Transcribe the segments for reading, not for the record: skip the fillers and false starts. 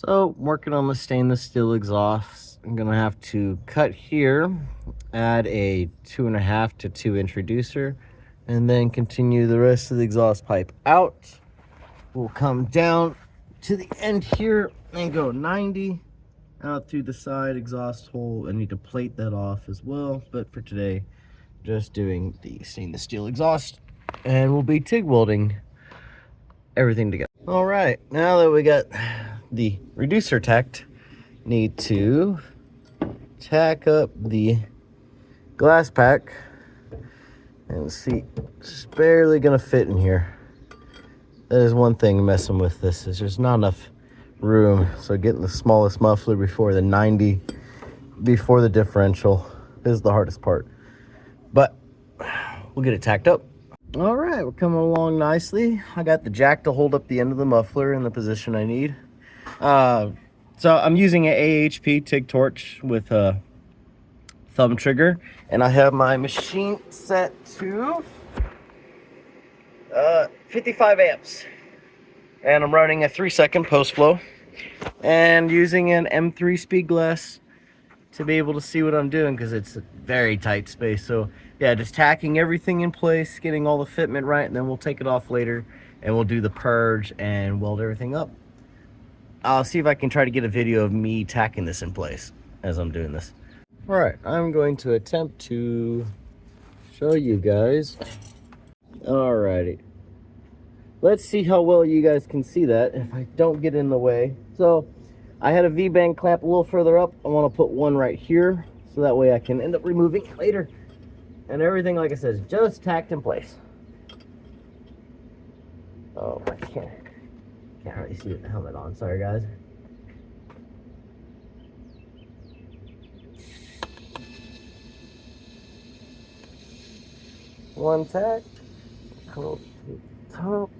So working on the stainless steel exhaust, I'm gonna have to cut here, add a 2.5 to 2 inch reducer, and then continue the rest of the exhaust pipe out. We'll come down to the end here and go 90 out through the side exhaust hole. I need to plate that off as well, but for today, just doing the stainless steel exhaust, and we'll be TIG welding everything together. All right, now that we got the reducer tacked, need to tack up the glass pack, and see, it's barely gonna fit in here. That is one thing messing with this, is there's not enough room. So getting the smallest muffler before the 90, before the differential, is the hardest part. But we'll get it tacked up. All right, we're coming along nicely. I got the jack to hold up the end of the muffler in the position I need. So I'm using an AHP TIG torch with a thumb trigger, and I have my machine set to 55 amps. And I'm running a 3-second post flow and using an M3 speed glass to be able to see what I'm doing, because it's a very tight space. So yeah, just tacking everything in place, getting all the fitment right, and then we'll take it off later and we'll do the purge and weld everything up. I'll see if I can try to get a video of me tacking this in place as I'm doing this. All right, I'm going to attempt to show you guys. All righty. Let's see how well you guys can see that if I don't get in the way. So I had a V-band clamp a little further up. I want to put one right here, so that way I can end up removing it later. And everything, like I said, is just tacked in place. Oh, I can't really see the helmet on. Sorry, guys. One tack. Close to the top.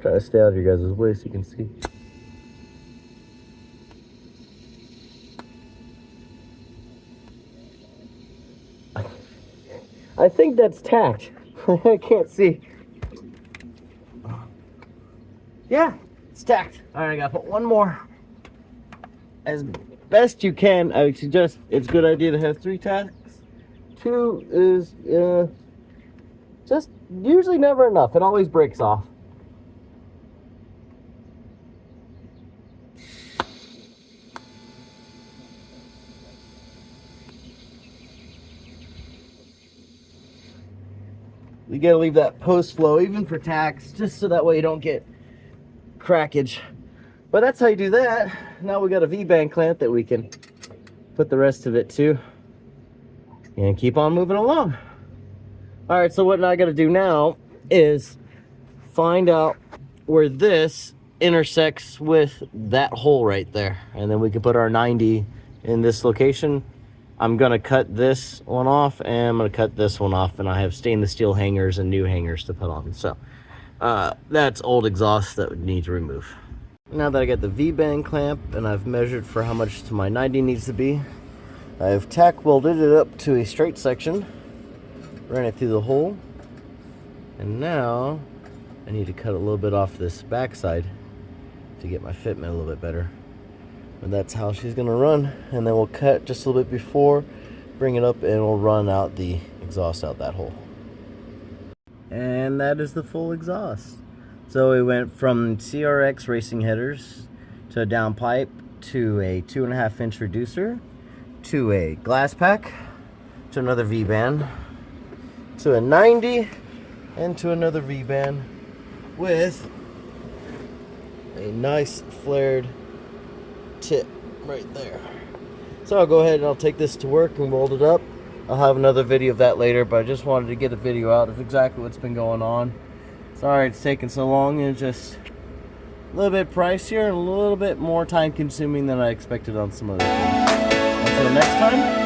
Try to stay out of your guys' way so you can see. I think that's tacked. I can't see. Yeah, it's tacked. All right, I gotta put one more. As best you can, I would suggest it's a good idea to have 3 tacks. 2 is just usually never enough. It always breaks off. You gotta leave that post flow even for tacks, just so that way you don't get crackage. But that's how you do that. Now we got a V-band clamp that we can put the rest of it to and keep on moving along. All right, so what I gotta do now is find out where this intersects with that hole right there, and then we can put our 90 in this location. I'm gonna cut this one off, and I'm gonna cut this one off, and I have stainless steel hangers and new hangers to put on. So that's old exhaust that would need to remove. Now that I got the V-band clamp and I've measured for how much to my 90 needs to be, I've tack welded it up to a straight section, ran it through the hole, and now I need to cut a little bit off this backside to get my fitment a little bit better. And that's how she's gonna run. And then we'll cut just a little bit before, bring it up, and we'll run out the exhaust out that hole. And that is the full exhaust. So we went from CRX racing headers to a down pipe to a 2.5 inch reducer to a glass pack to another V-band to a 90 and to another V-band with a nice flared tip right there. So I'll go ahead and I'll take this to work and weld it up. I'll have another video of that later, but I just wanted to get a video out of exactly what's been going on. Sorry it's taken so long, and it's just a little bit pricier and a little bit more time consuming than I expected on some other things. Until next time.